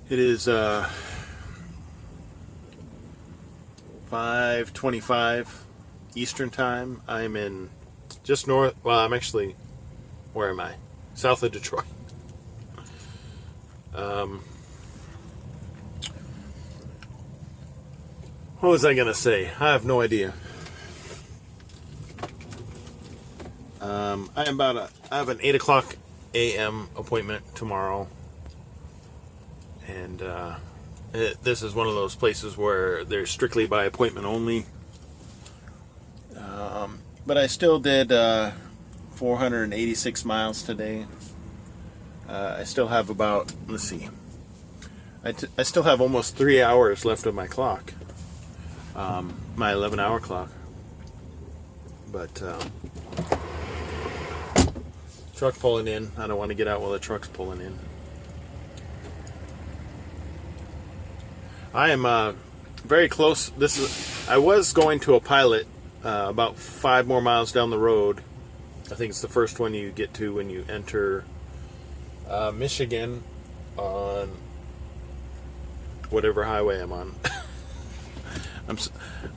It is 5:25 Eastern Time. I'm in just north. Well, I'm actually, where am I? South of Detroit. What was I gonna say? I have no idea. I have an 8 o'clock a.m. appointment tomorrow, and this is one of those places where they're strictly by appointment only. But I still did 486 miles today. I still have about, let's see, I still have almost 3 hours left of my clock, my 11-hour clock. But truck pulling in. I don't want to get out while the truck's pulling in. I am very close. I was going to a pilot about 5 more miles down the road. I think it's the first one you get to when you enter Michigan on whatever highway I'm on.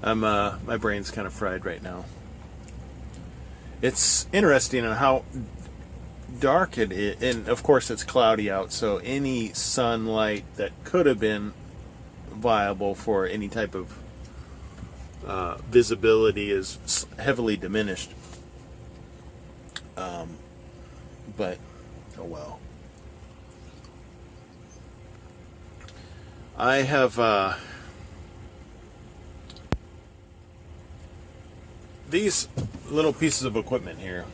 My brain's kind of fried right now. It's interesting on how dark it is, and of course it's cloudy out, so any sunlight that could have been viable for any type of visibility is heavily diminished. But oh well. I have these little pieces of equipment here.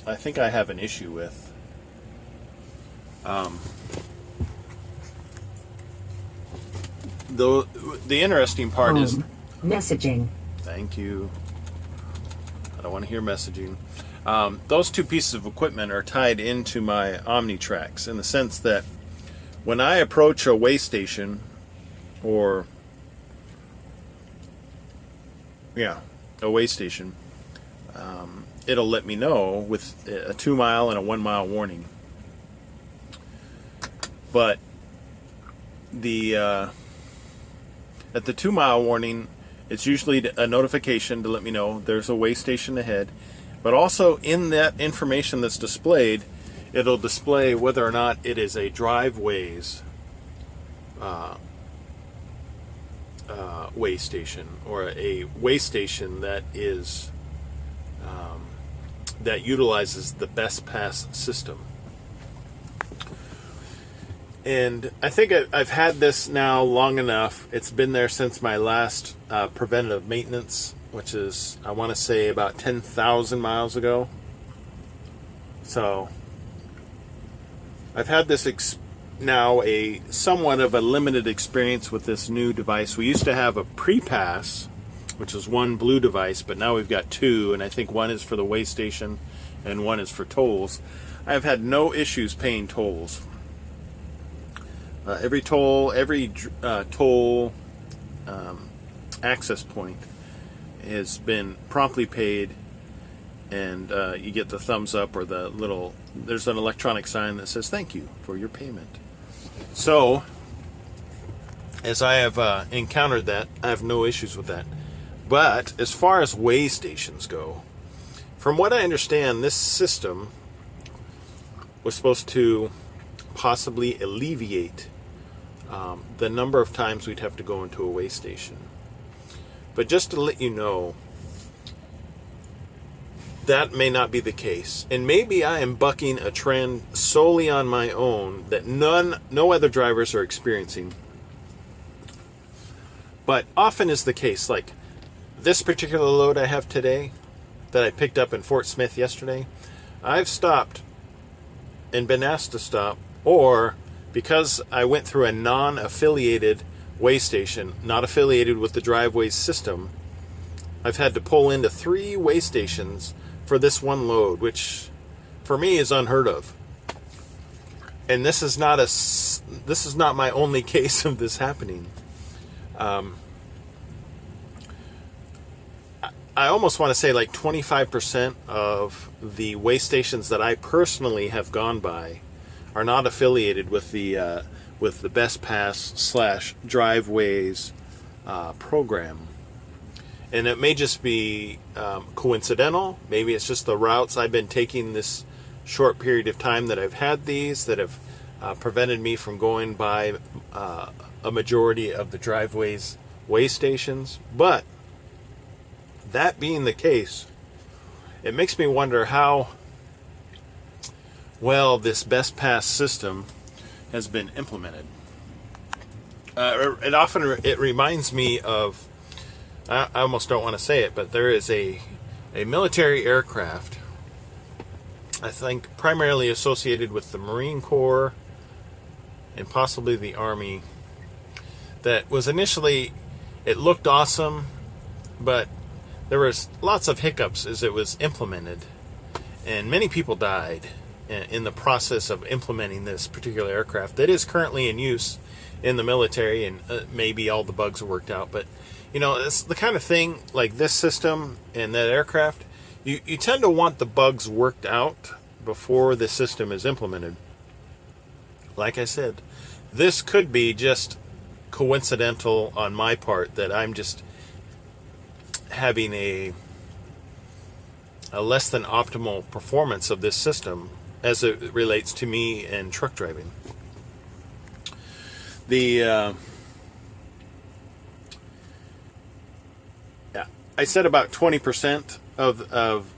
I think I have an issue with. The interesting part is messaging. Thank you. I don't want to hear messaging. Those two pieces of equipment are tied into my OmniTracks in the sense that when I approach a way station, or a way station, it'll let me know with a 2-mile and a 1-mile warning. But at the 2-mile warning, it's usually a notification to let me know there's a way station ahead. But also in that information that's displayed, it'll display whether or not it is a driveways way station, or a way station that is that utilizes the best pass system. And I think I've had this now long enough. It's been there since my last preventative maintenance, which is, I want to say, about 10,000 miles ago. So I've had this now a somewhat of a limited experience with this new device. We used to have a pre-pass, which is one blue device, but now we've got two, and I think one is for the way station and one is for tolls. I've had no issues paying tolls. Every toll access point has been promptly paid, and you get the thumbs up or there's an electronic sign that says thank you for your payment. So, as I have encountered that, I have no issues with that. But as far as way stations go, from what I understand, this system was supposed to possibly alleviate the number of times we'd have to go into a way station. But just to let you know, that may not be the case. And maybe I am bucking a trend solely on my own that no other drivers are experiencing. But often is the case. Like this particular load I have today that I picked up in Fort Smith yesterday, I've stopped and been asked to stop, or because I went through a non-affiliated way station, not affiliated with the driveways system, I've had to pull into 3 way stations for this one load, which for me is unheard of. And this is not my only case of this happening. I almost want to say like 25% of the way stations that I personally have gone by are not affiliated with the with the Best Pass / Driveways program. And it may just be coincidental. Maybe it's just the routes I've been taking this short period of time that I've had these that have prevented me from going by a majority of the Driveways way stations. But that being the case, it makes me wonder how well this Best Pass system has been implemented. It reminds me of, I almost don't want to say it, but there is a military aircraft, I think primarily associated with the Marine Corps and possibly the Army, that was initially, it looked awesome, but there was lots of hiccups as it was implemented, and many people died in the process of implementing this particular aircraft that is currently in use in the military, and maybe all the bugs are worked out. But you know, it's the kind of thing like this system and that aircraft, you tend to want the bugs worked out before the system is implemented. Like I said, this could be just coincidental on my part, that I'm just having a less than optimal performance of this system as it relates to me and truck driving. I said about 20% of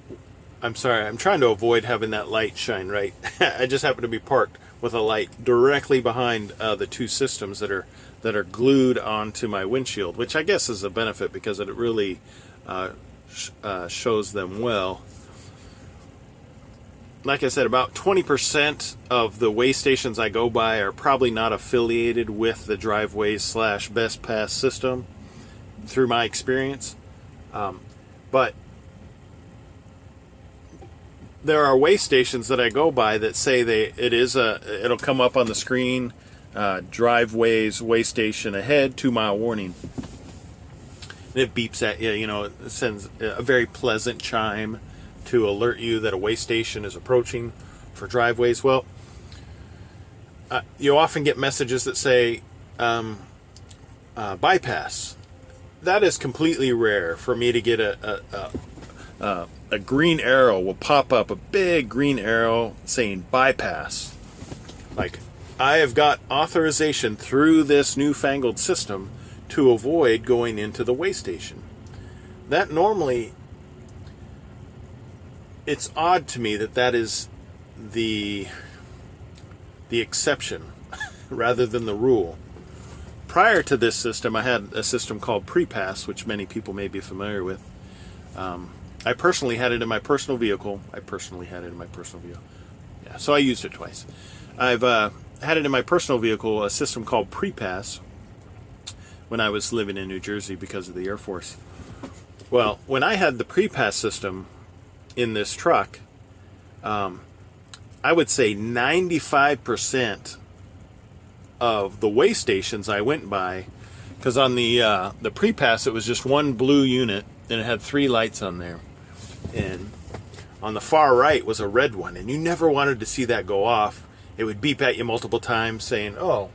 I'm sorry, I'm trying to avoid having that light shine right. I just happen to be parked with a light directly behind the two systems that are glued onto my windshield, which I guess is a benefit because it really shows them well. Like I said, about 20% of the way stations I go by are probably not affiliated with the Driveways / Best Pass system through my experience. But there are way stations that I go by that say it'll come up on the screen, Driveways way station ahead, 2-mile warning. And it beeps at you, it sends a very pleasant chime to alert you that a way station is approaching for driveways. Well, you often get messages that say bypass. That is completely rare for me to get a green arrow will pop up, a big green arrow saying bypass. Like, I have got authorization through this newfangled system to avoid going into the way station. That normally, it's odd to me that is the exception rather than the rule. Prior to this system, I had a system called Pre-Pass, which many people may be familiar with. I personally had it in my personal vehicle. Yeah, so I used it twice. I've had it in my personal vehicle, a system called Pre-Pass, when I was living in New Jersey because of the Air Force. Well, when I had the Pre-Pass system in this truck, I would say 95% of the way stations I went by, because on the Pre-Pass it was just one blue unit and it had 3 lights on there, and on the far right was a red one, and you never wanted to see that go off. It would beep at you multiple times saying, oh,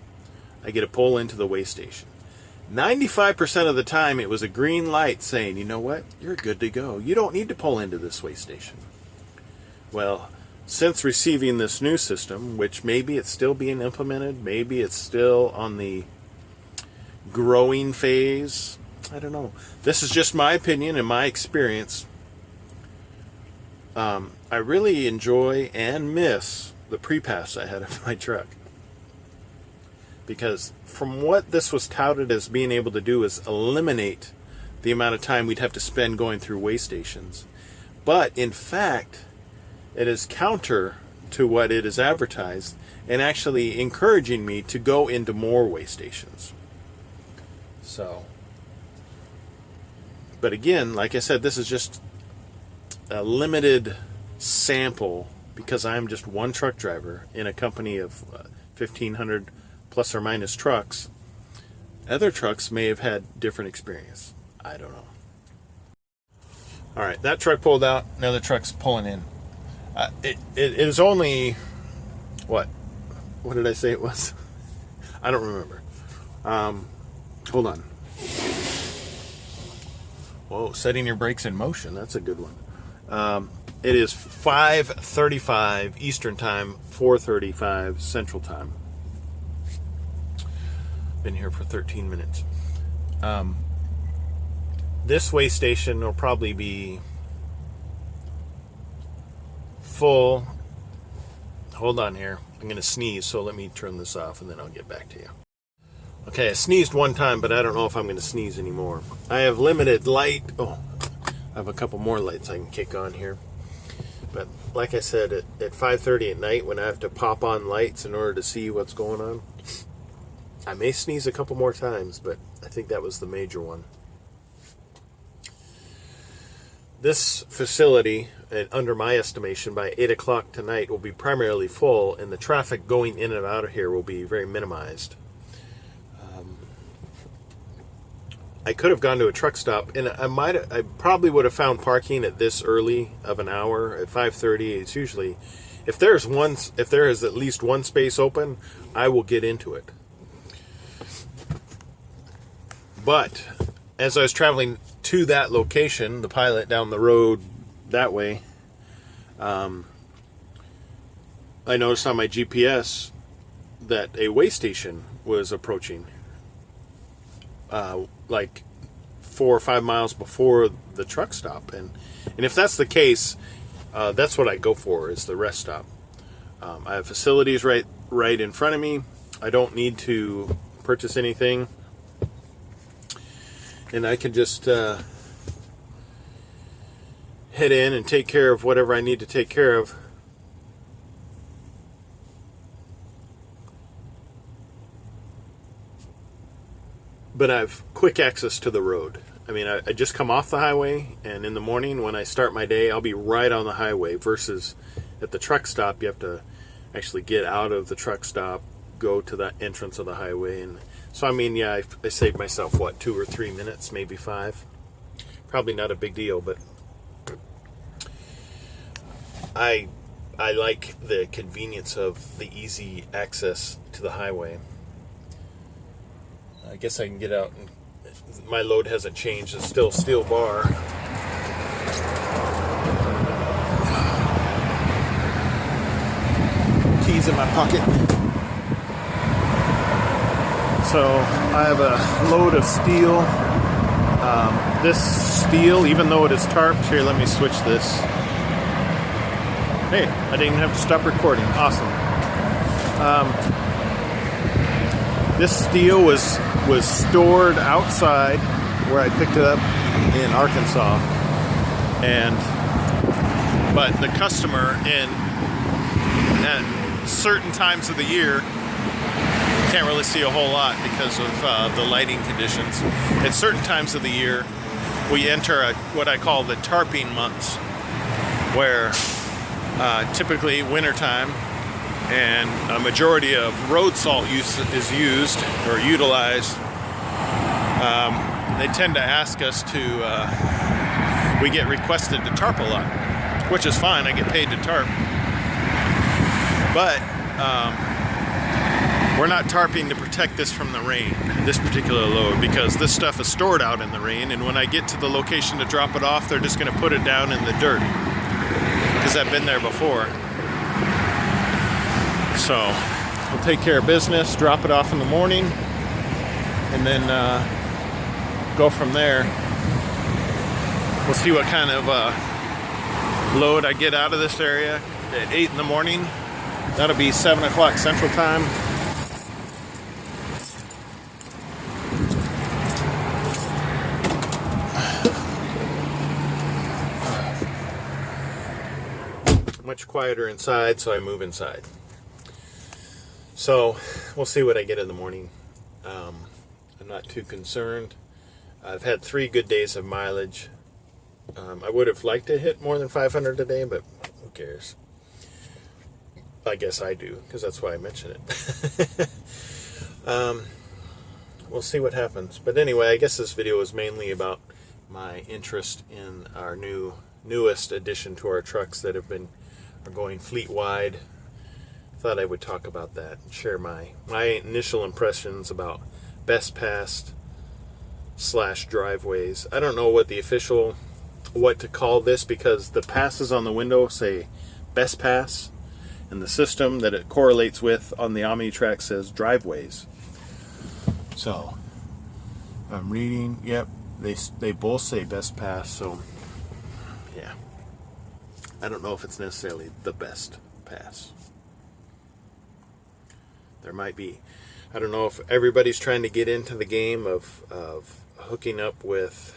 I get to pull into the way station. 95% of the time it was a green light saying, you know what, you're good to go. You don't need to pull into this way station. Well, since receiving this new system, which maybe it's still being implemented, maybe it's still on the growing phase, I don't know. This is just my opinion and my experience. I really enjoy and miss the Pre-Pass I had in my truck. Because from what this was touted as being able to do is eliminate the amount of time we'd have to spend going through way stations. But in fact, it is counter to what it is advertised and actually encouraging me to go into more way stations. So, but again, like I said, this is just a limited sample because I'm just one truck driver in a company of 1,500 plus or minus trucks. Other trucks may have had different experience. I don't know. All right, that truck pulled out. Another truck's pulling in. It is only, what did I say it was? I don't remember. Hold on. Whoa, setting your brakes in motion. That's a good one. It is 5:35 Eastern Time, 4:35 Central Time. Been here for 13 minutes. This way station will probably be full. Hold on here. I'm going to sneeze, so let me turn this off and then I'll get back to you. Okay, I sneezed one time, but I don't know if I'm going to sneeze anymore. I have limited light. Oh, I have a couple more lights I can kick on here. But like I said, at 5:30 at night, when I have to pop on lights in order to see what's going on, I may sneeze a couple more times, but I think that was the major one. This facility, under my estimation, by 8 o'clock tonight will be primarily full, and the traffic going in and out of here will be very minimized. I could have gone to a truck stop, and I probably would have found parking at this early of an hour at 5:30. It's usually, if there is at least one space open, I will get into it. But as I was traveling to that location, the Pilot down the road that way, I noticed on my GPS that a way station was approaching, like 4 or 5 miles before the truck stop, and if that's the case, that's what I go for, is the rest stop. I have facilities right in front of me. I don't need to purchase anything, and I can just head in and take care of whatever I need to take care of. But I have quick access to the road. I mean, I just come off the highway, and in the morning when I start my day, I'll be right on the highway, versus at the truck stop, you have to actually get out of the truck stop, go to the entrance of the highway. And so, I mean, yeah, I saved myself, 2 or 3 minutes, maybe 5. Probably not a big deal, but I like the convenience of the easy access to the highway. I guess I can get out, and my load hasn't changed. It's still steel bar. Keys in my pocket. So I have a load of steel. This steel, even though it is tarped, here, let me switch this. Hey, I didn't even have to stop recording. Awesome. This steel was stored outside where I picked it up in Arkansas, but the customer at certain times of the year can't really see a whole lot because of the lighting conditions. At certain times of the year, we enter what I call the tarping months, where typically wintertime, and a majority of road salt is used or utilized. They tend to ask us we get requested to tarp a lot, which is fine. I get paid to tarp. But we're not tarping to protect this from the rain, this particular load, because this stuff is stored out in the rain, and when I get to the location to drop it off, they're just going to put it down in the dirt, because I've been there before. So we'll take care of business, drop it off in the morning, and then go from there. We'll see what kind of load I get out of this area at 8 in the morning. That'll be 7 o'clock Central Time. Much quieter inside, so I move inside. So we'll see what I get in the morning. I'm not too concerned. I've had 3 good days of mileage. I would have liked to hit more than 500 a day, but who cares? I guess I do, because that's why I mention it. We'll see what happens. But anyway, I guess this video is mainly about my interest in our newest addition to our trucks that are going fleet wide. thought I would talk about that and share my initial impressions about best pass / driveways. I don't know what to call this, because the passes on the window say best pass, and the system that it correlates with on the OmniTrack says driveways. So I'm reading, yep, they both say best pass, so yeah. I don't know if it's necessarily the best pass. There might be, I don't know if everybody's trying to get into the game of hooking up with,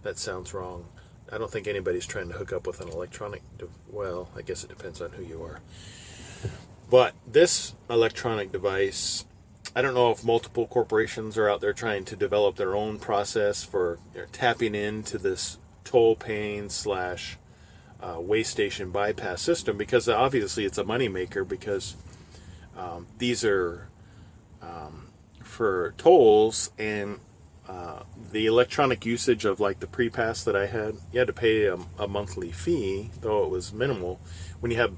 that sounds wrong. I don't think anybody's trying to hook up with an electronic, well, I guess it depends on who you are. But this electronic device, I don't know if multiple corporations are out there trying to develop their own process for tapping into this toll paying / way station bypass system, because obviously it's a moneymaker, because these are for tolls, and the electronic usage of like the pre-pass that I had, you had to pay a monthly fee, though it was minimal. When you have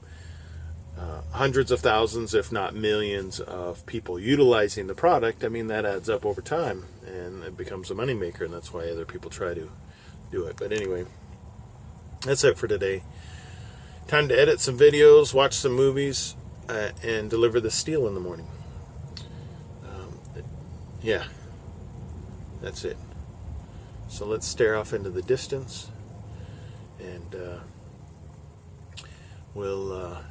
hundreds of thousands, if not millions, of people utilizing the product, I mean, that adds up over time, and it becomes a moneymaker, and that's why other people try to do it. But anyway, that's it for today. Time to edit some videos, watch some movies, and deliver the steel in the morning. Yeah, that's it. So let's stare off into the distance, and we'll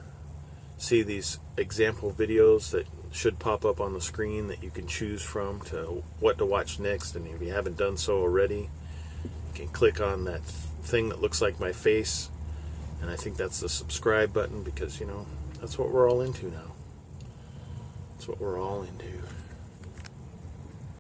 see these example videos that should pop up on the screen that you can choose from to what to watch next. And if you haven't done so already, you can click on that thing that looks like my face, and I think that's the subscribe button, because, you know, that's what we're all into now. That's what we're all into.